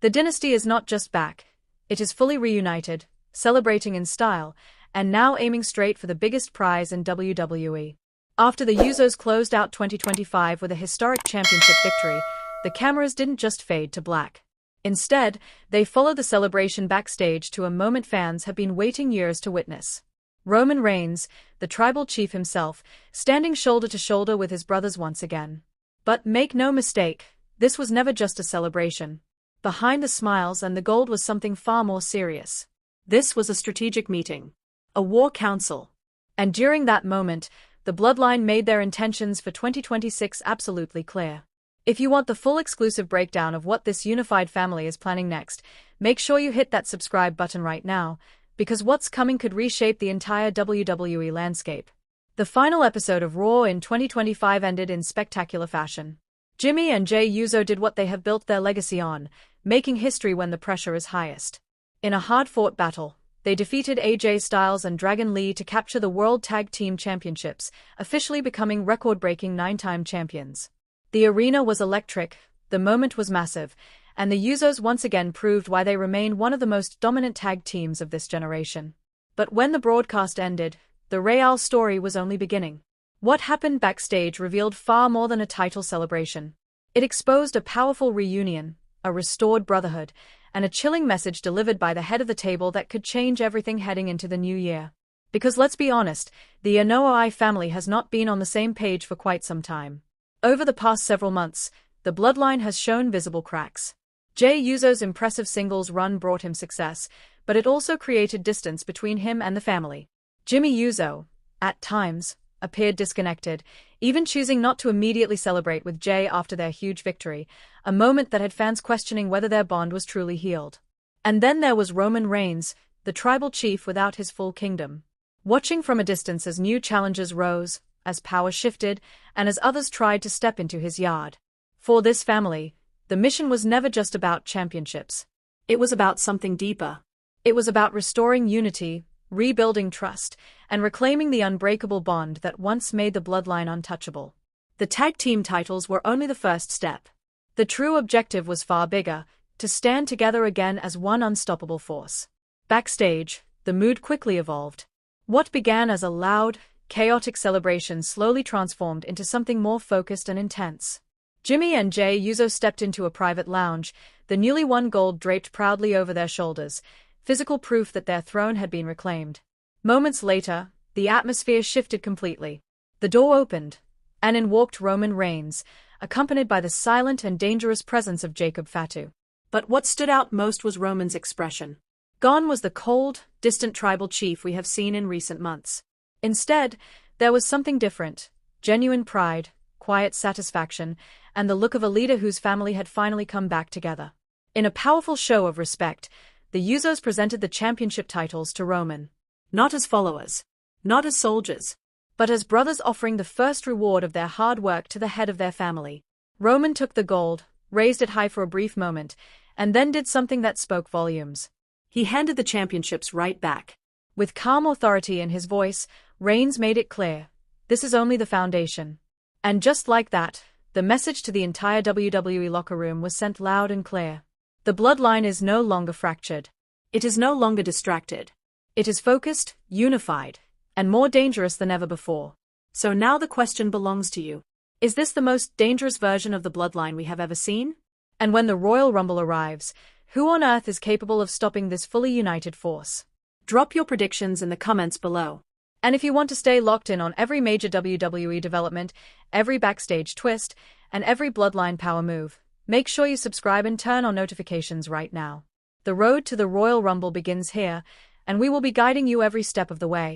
The dynasty is not just back, it is fully reunited, celebrating in style, and now aiming straight for the biggest prize in WWE. After the Usos closed out 2025 with a historic championship victory, the cameras didn't just fade to black. Instead, they followed the celebration backstage to a moment fans have been waiting years to witness. Roman Reigns, the tribal chief himself, standing shoulder to shoulder with his brothers once again. But make no mistake, this was never just a celebration. Behind the smiles and the gold was something far more serious. This was a strategic meeting. A war council. And during that moment, the Bloodline made their intentions for 2026 absolutely clear. If you want the full exclusive breakdown of what this unified family is planning next, make sure you hit that subscribe button right now, because what's coming could reshape the entire WWE landscape. The final episode of Raw in 2025 ended in spectacular fashion. Jimmy and Jey Uso did what they have built their legacy on, making history when the pressure is highest. In a hard-fought battle, they defeated AJ Styles and Dragon Lee to capture the World Tag Team Championships, officially becoming record-breaking 9-time champions. The arena was electric, the moment was massive, and the Usos once again proved why they remain one of the most dominant tag teams of this generation. But when the broadcast ended, the Real story was only beginning. What happened backstage revealed far more than a title celebration. It exposed a powerful reunion, a restored brotherhood, and a chilling message delivered by the head of the table that could change everything heading into the new year. Because let's be honest, the Usos family has not been on the same page for quite some time. Over the past several months, the Bloodline has shown visible cracks. Jey Uso's impressive singles run brought him success, but it also created distance between him and the family. Jimmy Uso, at times, appeared disconnected, even choosing not to immediately celebrate with Jey after their huge victory, a moment that had fans questioning whether their bond was truly healed. And then there was Roman Reigns, the tribal chief without his full kingdom. Watching from a distance as new challenges rose, as power shifted, and as others tried to step into his yard. For this family, the mission was never just about championships. It was about something deeper. It was about restoring unity, rebuilding trust, and reclaiming the unbreakable bond that once made the Bloodline untouchable. The tag team titles were only the first step. The true objective was far bigger, to stand together again as one unstoppable force. Backstage, the mood quickly evolved. What began as a loud, chaotic celebration slowly transformed into something more focused and intense. Jimmy and Jey Uso stepped into a private lounge, the newly won gold draped proudly over their shoulders, physical proof that their throne had been reclaimed. Moments later, the atmosphere shifted completely. The door opened, and in walked Roman Reigns, accompanied by the silent and dangerous presence of Jacob Fatu. But what stood out most was Roman's expression. Gone was the cold, distant tribal chief we have seen in recent months. Instead, there was something different, genuine pride, quiet satisfaction, and the look of a leader whose family had finally come back together. In a powerful show of respect, the Usos presented the championship titles to Roman. Not as followers, not as soldiers, but as brothers offering the first reward of their hard work to the head of their family. Roman took the gold, raised it high for a brief moment, and then did something that spoke volumes. He handed the championships right back. With calm authority in his voice, Reigns made it clear, this is only the foundation. And just like that, the message to the entire WWE locker room was sent loud and clear. The Bloodline is no longer fractured. It is no longer distracted. It is focused, unified, and more dangerous than ever before. So now the question belongs to you. Is this the most dangerous version of the Bloodline we have ever seen? And when the Royal Rumble arrives, who on earth is capable of stopping this fully united force? Drop your predictions in the comments below. And if you want to stay locked in on every major WWE development, every backstage twist, and every Bloodline power move, make sure you subscribe and turn on notifications right now. The road to the Royal Rumble begins here, and we will be guiding you every step of the way.